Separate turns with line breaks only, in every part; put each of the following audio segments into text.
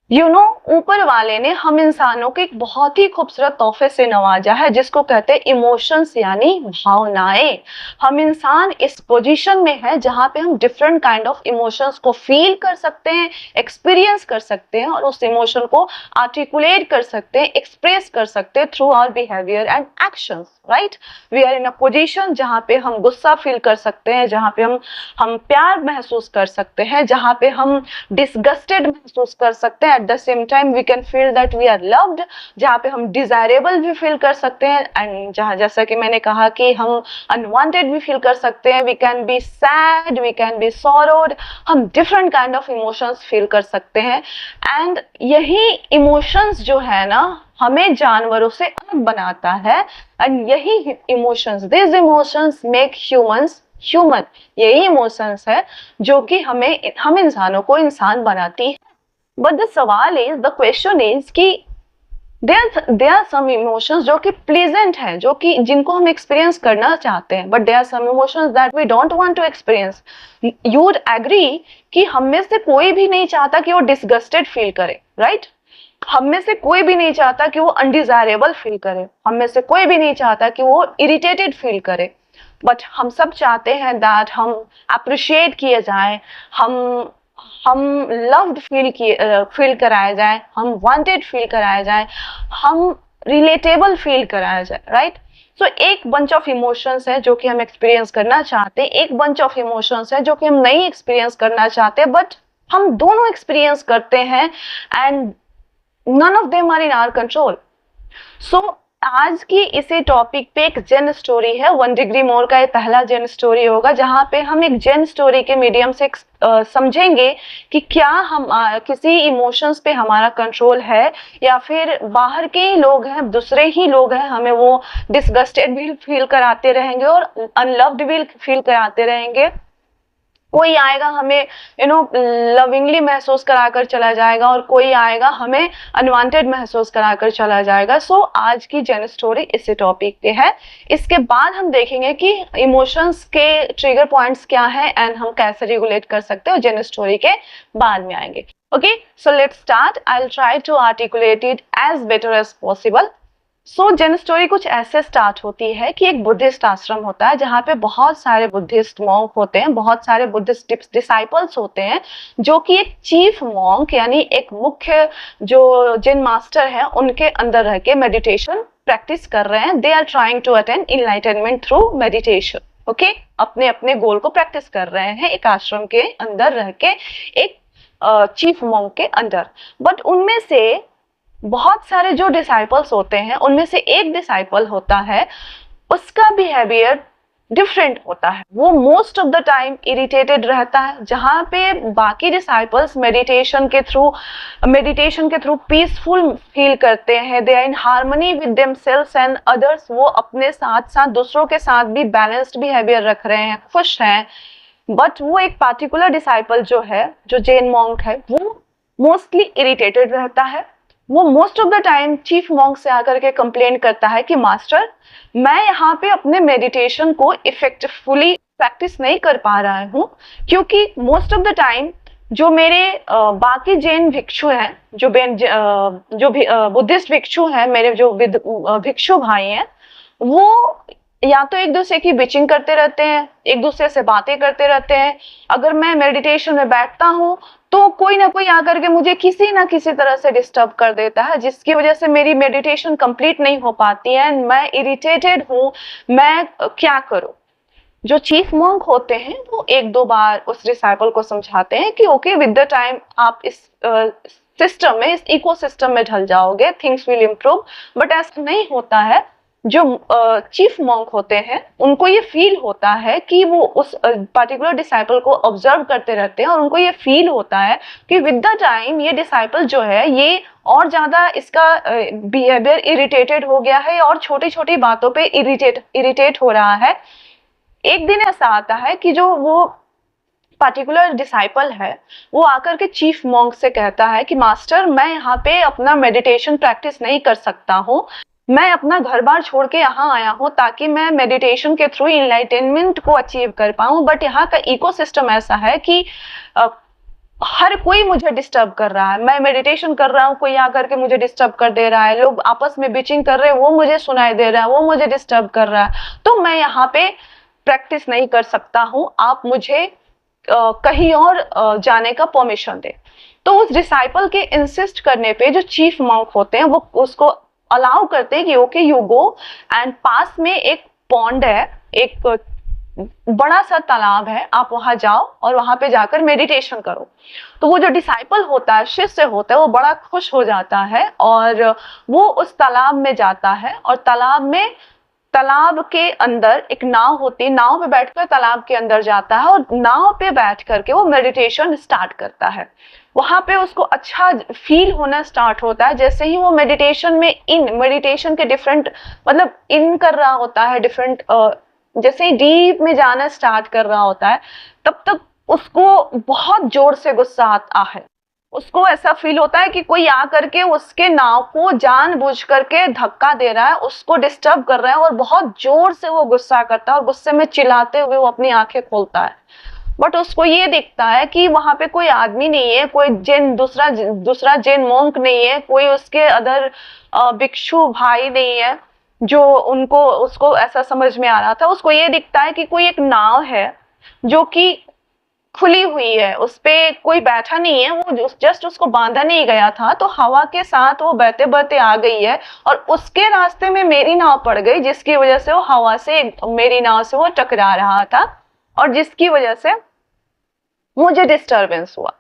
ऊपर वाले ने हम इंसानों को एक बहुत ही खूबसूरत तोहफे से नवाजा है जिसको कहते हैं इमोशंस यानी भावनाएं। हम इंसान इस पोजीशन में है जहां पे हम डिफरेंट काइंड ऑफ इमोशंस को फील कर सकते हैं, एक्सपीरियंस कर सकते हैं और उस इमोशन को आर्टिकुलेट कर सकते हैं, एक्सप्रेस कर सकते हैं through our behaviour and actions, right. We are in a position जहां पे हम गुस्सा फील कर सकते हैं, जहां पे हम प्यार महसूस कर सकते हैं, जहां पे हम डिसगस्टेड महसूस कर सकते हैं, at the same time we can feel that we are loved, जहाँ पे हम डिजायरेबल भी फील कर सकते हैं एंड जहाँ जैसा कि मैंने कहा कि हम अनवांटेड भी फील कर सकते हैं। We can be sad, we can be sorrowed, हम different kind of emotions feel कर सकते हैं। एंड यही इमोशंस जो है ना हमें जानवरों से अलग बनाता है एंड यही emotions, this emotions make humans human. यही इमोशंस है जो कि हम इंसानों को इंसान बनाती है। बट द सवाल इज, द क्वेश्चन इज कि देयर आर सम इमोशंस जो कि प्लीजेंट है, जो कि जिनको हम एक्सपीरियंस करना चाहते हैं, but there are some emotions that we don't want to experience. You would agree कि हम में से कोई भी नहीं चाहता कि वो डिसगस्टेड फील करे, राइट? हम में से कोई भी नहीं चाहता कि वो अनडिजायरेबल फील करे, हम में से कोई भी नहीं चाहता कि वो इरिटेटेड फील करे, बट हम सब चाहते हैं दैट हम अप्रिशिएट किए जाएं, हम लव्ड फील कराया जाए, हम वांटेड फील कराया जाए, हम रिलेटेबल फील कराया जाए, राइट। सो एक बंच ऑफ इमोशंस है जो कि हम एक्सपीरियंस करना चाहते हैं, एक बंच ऑफ इमोशंस है जो कि हम नहीं एक्सपीरियंस करना चाहते, बट हम दोनों एक्सपीरियंस करते हैं and none of them are in our control. So आज की इसी टॉपिक पे एक जेन स्टोरी है, 1 डिग्री मोर का ये पहला जेन स्टोरी होगा जहां पे हम एक जेन स्टोरी के मीडियम से समझेंगे कि क्या हम किसी इमोशंस पे हमारा कंट्रोल है या फिर बाहर के ही लोग हैं, दूसरे ही लोग हैं, हमें वो डिसगस्टेड भी फील कराते रहेंगे और अनलव्ड भी फील कराते रहेंगे। कोई आएगा हमें लविंगली महसूस कराकर चला जाएगा और कोई आएगा हमें अनवांटेड महसूस कराकर चला जाएगा। सो आज की जेन स्टोरी इसी टॉपिक पे है। इसके बाद हम देखेंगे कि इमोशंस के ट्रिगर पॉइंट्स क्या है एंड हम कैसे रेगुलेट कर सकते हैं, जेन स्टोरी के बाद में आएंगे। Okay, so let's start. I will try to articulate it as better as possible. So Zen story कुछ ऐसे स्टार्ट होती है कि एक बुद्धिस्ट आश्रम होता है जहाँ पे बहुत सारे बुद्धिस्ट मॉन्क होते हैं, बहुत सारे बुद्धिस्ट डिसाइपल्स होते हैं जो कि एक चीफ मॉन्क यानी एक मुख्य जो जेन मास्टर है उनके अंदर रह के मेडिटेशन प्रैक्टिस कर रहे हैं। They are trying to attain enlightenment through meditation. Okay, अपने अपने गोल को प्रैक्टिस कर रहे हैं एक आश्रम के अंदर रह के, एक चीफ मॉन्क के अंदर। बट उनमें से बहुत सारे जो डिसाइपल्स होते हैं उनमें से एक डिसाइपल होता है, उसका बिहेवियर डिफरेंट होता है। वो most of the time irritated रहता है, जहां पे बाकी डिसाइपल्स मेडिटेशन के थ्रू पीसफुल फील करते हैं, they are in harmony with themselves and others. वो अपने साथ साथ दूसरों के साथ भी बैलेंस्ड बिहेवियर रख रहे हैं, खुश हैं। बट वो एक पार्टिकुलर डिसाइपल जो है, जो जैन मॉन्क है, वो मोस्टली इरिटेटेड रहता है। वो most of the time chief monk से आकर के कंप्लेन करता है कि मास्टर, मैं यहाँ पे अपने मेडिटेशन को इफेक्टिवली प्रैक्टिस नहीं कर पा रहा हूँ, क्योंकि मोस्ट ऑफ द टाइम जो मेरे बाकी जैन भिक्षु हैं, जो बुद्धिस्ट भिक्षु हैं, मेरे जो भिक्षु भाई हैं, वो या तो एक दूसरे की बिचिंग करते रहते हैं, एक दूसरे से बातें करते रहते हैं। अगर मैं मेडिटेशन में बैठता हूँ तो कोई ना कोई आकर के मुझे किसी ना किसी तरह से डिस्टर्ब कर देता है, जिसकी वजह से मेरी मेडिटेशन कंप्लीट नहीं हो पाती है। मैं इरिटेटेड हूँ, मैं क्या करूँ? जो चीफ मॉन्क होते हैं वो एक दो बार उस डिसाइपल को समझाते हैं कि ओके, विद द टाइम आप इस सिस्टम में, इस इकोसिस्टम में ढल जाओगे, थिंग्स विल इम्प्रूव। बट ऐसा नहीं होता है। जो चीफ मॉन्क होते हैं उनको ये फील होता है कि वो उस पर्टिकुलर डिसाइपल को ऑब्जर्व करते रहते हैं और उनको ये फील होता है कि विद द टाइम ये डिसाइपल जो है ये और ज्यादा इसका बिहेवियर इरिटेटेड हो गया है और छोटी छोटी बातों पे इरिटेट हो रहा है। एक दिन ऐसा आता है कि जो वो पर्टिकुलर डिसाइपल है वो आकर के चीफ मॉन्क से कहता है कि मास्टर, मैं यहाँ पे अपना मेडिटेशन प्रैक्टिस नहीं कर सकता हूँ, मैं अपना घर बार छोड़ के यहाँ आया हूँ ताकि मैं मेडिटेशन के थ्रू इनलाइटनमेंट को अचीव कर पाऊँ। बट यहाँ का इकोसिस्टम ऐसा है कि हर कोई मुझे डिस्टर्ब कर रहा है, मैं मेडिटेशन कर रहा हूँ, कोई आकर के मुझे डिस्टर्ब कर दे रहा है, लोग आपस में बिचिंग कर रहे हैं, वो मुझे सुनाई दे रहा है, वो मुझे डिस्टर्ब कर रहा है, तो मैं यहाँ पे प्रैक्टिस नहीं कर सकता हूँ, आप मुझे कहीं और जाने का परमिशन दे। तो उस डिसाइपल के इंसिस्ट करने पे जो चीफ मॉन्क होते हैं वो उसको अलाउ करते हैं कि ओके यू गो, एंड पास में एक पॉन्ड है, एक बड़ा सा तालाब है, आप वहां जाओ और वहां पे जाकर मेडिटेशन करो। तो वो जो डिसाइपल होता है, शिष्य होता है, वो बड़ा खुश हो जाता है और वो उस तालाब में जाता है, और तालाब के अंदर एक नाव होती है, नाव पे बैठकर तालाब के अंदर जाता है और नाव पे बैठ करके वो मेडिटेशन स्टार्ट करता है। वहां पे उसको अच्छा फील होना स्टार्ट होता है। जैसे ही वो मेडिटेशन के डिफरेंट मतलब इन कर रहा होता है, डिफरेंट जैसे ही डीप में जाना स्टार्ट कर रहा होता है, तब तक उसको बहुत जोर से गुस्सा आता है। उसको ऐसा फील होता है कि कोई आ करके उसके नाव को जानबूझ करके धक्का दे रहा है, उसको डिस्टर्ब कर रहा है, और बहुत जोर से वो गुस्सा करता है और गुस्से में चिल्लाते हुए वो अपनी आंखें खोलता है। बट उसको ये दिखता है कि वहां पे कोई आदमी नहीं है, कोई दूसरा जैन मोंक नहीं है, कोई उसके अदर भिक्षु भाई नहीं है जो उनको उसको ऐसा समझ में आ रहा था। उसको ये दिखता है कि कोई एक नाव है जो कि खुली हुई है, उस पे कोई बैठा नहीं है, वो जस्ट उसको बांधा नहीं गया था, तो हवा के साथ वो बहते बहते आ गई है और उसके रास्ते में मेरी नाव पड़ गई, जिसकी वजह से वो हवा से मेरी नाव से वो टकरा रहा था और जिसकी वजह से मुझे डिस्टरबेंस हुआ।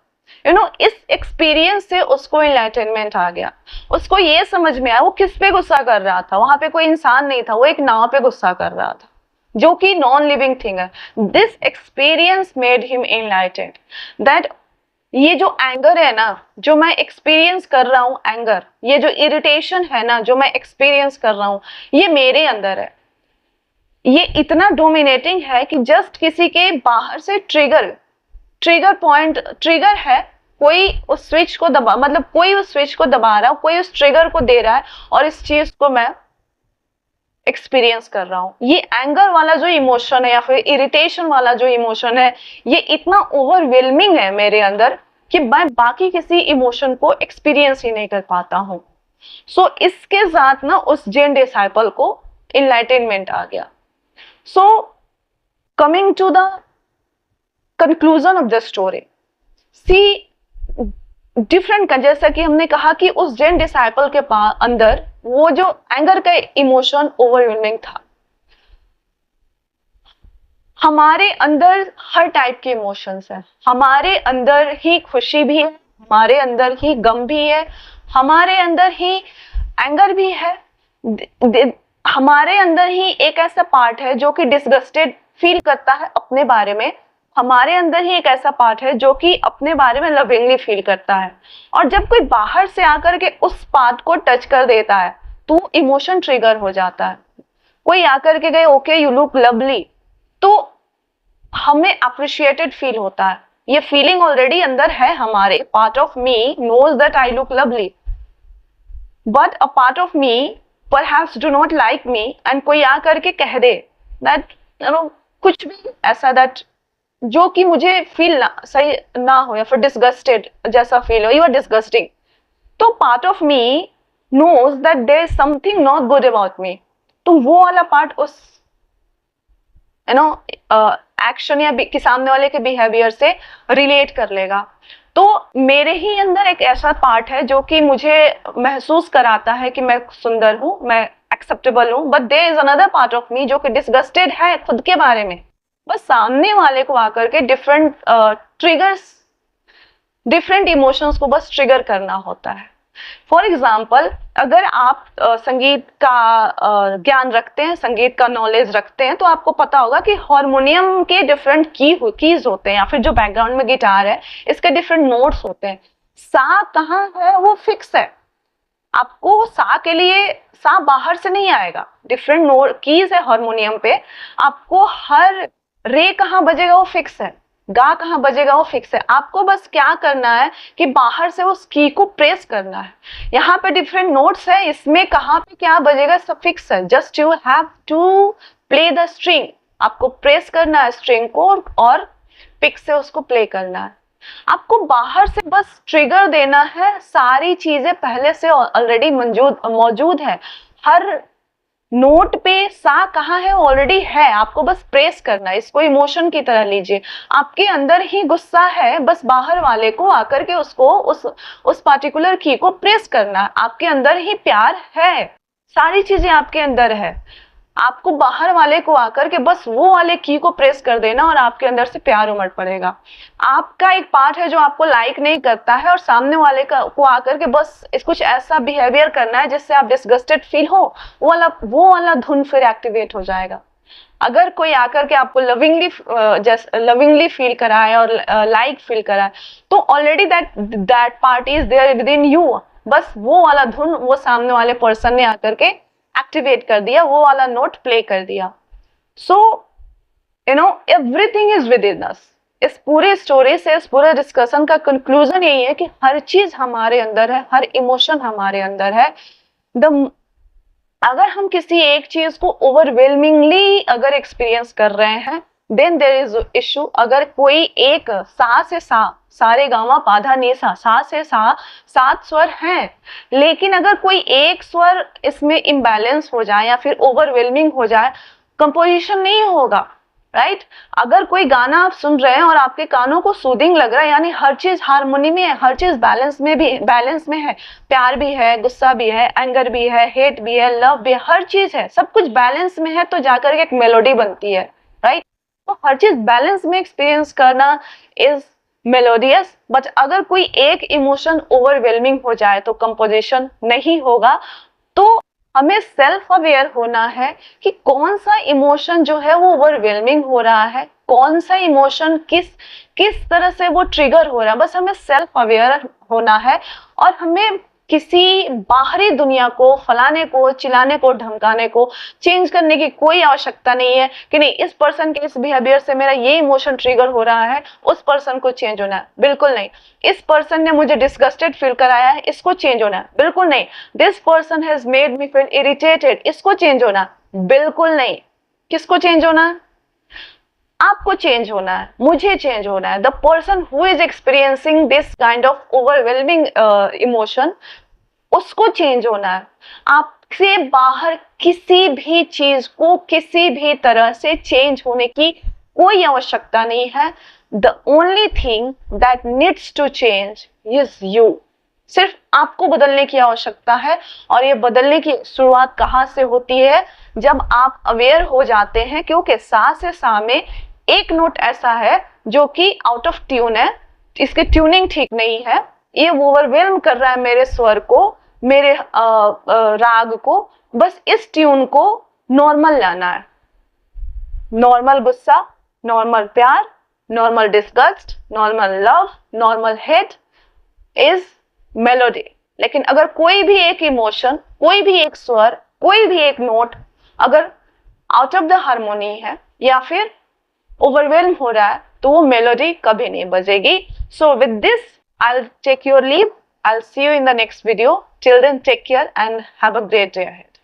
इस एक्सपीरियंस से उसको इनलाइटनमेंट आ गया। उसको ये समझ में आया वो किस पे गुस्सा कर रहा था, वहां पे कोई इंसान नहीं था, वो एक नाव पे गुस्सा कर रहा था जो कि नॉन लिविंग थिंग है। This experience made him enlightened that ये जो एंगर है ना, जो मैं एक्सपीरियंस कर रहा हूँ, एंगर, ये जो इरिटेशन है ना जो मैं एक्सपीरियंस कर रहा हूँ, ये मेरे अंदर है। ये इतना डोमिनेटिंग है कि जस्ट किसी के बाहर से ट्रिगर है, कोई उस स्विच को दबा, मतलब कोई उस स्विच को दबा रहा है, कोई उस ट्रिगर को दे रहा है और इस चीज को मैं एक्सपीरियंस कर रहा हूँ। ये एंगर वाला जो इमोशन है या फिर इरिटेशन वाला जो इमोशन है, ये इतना ओवरवेलमिंग है मेरे अंदर कि मैं बाकी किसी इमोशन को एक्सपीरियंस ही नहीं कर पाता हूँ। सो इसके साथ ना उस जैन डिसाइपल को इनलाइटनमेंट आ गया। So coming to the conclusion of the story, see different, जैसा कि हमने कहा कि उस जैन डिसाइपल के अंदर वो जो एंगर का इमोशन ओवरवेलमिंग था। हमारे अंदर हर टाइप के इमोशंस हैं, हमारे अंदर ही खुशी भी है, हमारे अंदर ही गम भी है, हमारे अंदर ही एंगर भी है, हमारे अंदर ही एक ऐसा पार्ट है जो कि डिसगस्टेड फील करता है अपने बारे में, हमारे अंदर ही एक ऐसा पार्ट है जो कि अपने बारे में लविंगली फील करता है। और जब कोई बाहर से आकर के उस पार्ट को टच कर देता है तो इमोशन ट्रिगर हो जाता है। कोई आकर के गए ओके यू लुक लवली, तो हमें अप्रिशिएटेड फील होता है, ये फीलिंग ऑलरेडी अंदर है हमारे, part of me knows that I look lovely, but a part of me perhaps do not like me, and कोई आकर के कह दे दैट कुछ भी ऐसा दैट जो कि मुझे फील सही ना हो या फिर डिसगस्टेड जैसा फील हो, यू आर डिसगस्टिंग, तो part of me knows that there is something not good about me, तो वो वाला पार्ट उस एक्शन या कि सामने वाले के बिहेवियर से रिलेट कर लेगा। तो मेरे ही अंदर एक ऐसा पार्ट है जो कि मुझे महसूस कराता है कि मैं सुंदर हूँ, मैं एक्सेप्टेबल हूँ, but there is another part of me जो कि डिसगस्टेड है खुद के बारे में। बस सामने वाले को आकर के डिफरेंट इमोशंस को बस ट्रिगर करना होता है। फॉर एग्जाम्पल, अगर आप संगीत का ज्ञान रखते हैं, संगीत का नॉलेज रखते हैं, तो आपको पता होगा कि हारमोनियम के डिफरेंट कीज होते हैं, या फिर जो बैकग्राउंड में गिटार है इसके डिफरेंट नोट्स होते हैं। सा कहाँ है वो फिक्स है, आपको सा के लिए सा बाहर से नहीं आएगा, डिफरेंट नोट कीज है हारमोनियम पे, आपको हर रे कहाँ बजेगा वो फिक्स है, गा कहाँ बजेगा वो फिक्स है, आपको बस क्या करना है कि बाहर से उस की को प्रेस करना है। यहाँ पे डिफरेंट नोट्स है, इसमें कहाँ पे क्या बजेगा सब फिक्स है, just you have to play the string, आपको प्रेस करना है स्ट्रिंग को और पिक से उसको प्ले करना है। आपको बाहर से बस ट्रिगर देना है, सारी चीजें पहले से ऑलरेडी मौजूद है। हर नोट पे सा कहाँ है, ऑलरेडी है, आपको बस प्रेस करना है। इसको इमोशन की तरह लीजिए। आपके अंदर ही गुस्सा है, बस बाहर वाले को आकर के उसको उस पार्टिकुलर की को प्रेस करना है। आपके अंदर ही प्यार है, सारी चीजें आपके अंदर है। आपको बाहर वाले को आकर के बस वो वाले की को प्रेस कर देना और आपके अंदर से प्यार उमड़ पड़ेगा। आपका एक पार्ट है जो आपको लाइक नहीं करता है और सामने वाले को आकर के बस कुछ ऐसा बिहेवियर करना है जिससे आप डिसगस्टेड फील हो, वो वाला धुन फिर एक्टिवेट हो जाएगा। अगर कोई आकर के आपको लविंगली फील कराए और लाइक फील कराए, तो already that part is there within you. बस वो वाला धुन वो सामने वाले पर्सन ने आकर के एक्टिवेट कर दिया, वो वाला नोट प्ले कर दिया। So everything is within us. इस पूरे स्टोरी से, इस पूरे डिस्कशन का कंक्लूजन यही है कि हर चीज हमारे अंदर है, हर इमोशन हमारे अंदर है। अगर हम किसी एक चीज को ओवरवेलमिंगली अगर एक्सपीरियंस कर रहे हैं, देन देयर इज इशू। अगर कोई एक सा से सा, सारे गामा पाधा नीसा, सा से सा 7 स्वर हैं, लेकिन अगर कोई एक स्वर इसमें इम्बैलेंस हो जाए या फिर ओवरवेलमिंग हो जाए, कंपोजिशन नहीं होगा, राइट। अगर कोई गाना आप सुन रहे हैं और आपके कानों को सूदिंग लग रहा है, यानी हर चीज हार्मोनी में है, हर चीज बैलेंस में है, प्यार भी है, गुस्सा भी है, एंगर भी है, हेट भी है, लव भी है, हर चीज है, सब कुछ बैलेंस में है, तो जाकर के एक मेलोडी बनती है, राइट। तो हर चीज बैलेंस में एक्सपीरियंस करना इज मेलोडियस। बट अगर कोई एक इमोशन ओवरवेलमिंग हो जाए तो कंपोजिशन नहीं होगा। तो हमें सेल्फ अवेयर होना है कि कौन सा इमोशन जो है वो ओवरवेलमिंग हो रहा है, कौन सा इमोशन किस तरह से वो ट्रिगर हो रहा है। बस हमें सेल्फ अवेयर होना है और हमें किसी बाहरी दुनिया को फलाने को, चिल्लाने को, धमकाने को, चेंज करने की कोई आवश्यकता नहीं है कि नहीं इस पर्सन के इस बिहेवियर से मेरा ये इमोशन ट्रिगर हो रहा है, उस पर्सन को चेंज होना है, बिल्कुल नहीं। इस पर्सन ने मुझे डिस्गस्टेड फील कराया है, इसको चेंज होना है, बिल्कुल नहीं। This person has made me feel irritated, इसको चेंज होना है, बिल्कुल नहीं। किसको चेंज होना है? आपको चेंज होना है, मुझे चेंज होना है। The person who is experiencing this kind of overwhelming emotion, उसको चेंज होना है। आपसे बाहर किसी भी चीज को किसी भी तरह से चेंज होने की कोई आवश्यकता नहीं है। The only thing that needs to change is you. सिर्फ आपको बदलने की आवश्यकता है। और ये बदलने की शुरुआत कहाँ से होती है? जब आप अवेयर हो जाते हैं, क्योंकि सा से सा में एक नोट ऐसा है जो कि आउट ऑफ ट्यून है, इसकी ट्यूनिंग ठीक नहीं है, ये ओवरवेल्म कर रहा है मेरे स्वर को, मेरे राग को। बस इस ट्यून को नॉर्मल लाना है। नॉर्मल गुस्सा, नॉर्मल प्यार, normal disgust, normal love, normal hate is melody. लेकिन अगर कोई भी एक इमोशन, कोई भी एक स्वर, कोई भी एक नोट अगर आउट ऑफ द हार्मोनी है या फिर ओवरवेल्म हो रहा है, तो वो मेलोडी कभी नहीं बजेगी। So with this I'll take your leave. I'll see you in the next video. Till then, take care and have a great day ahead.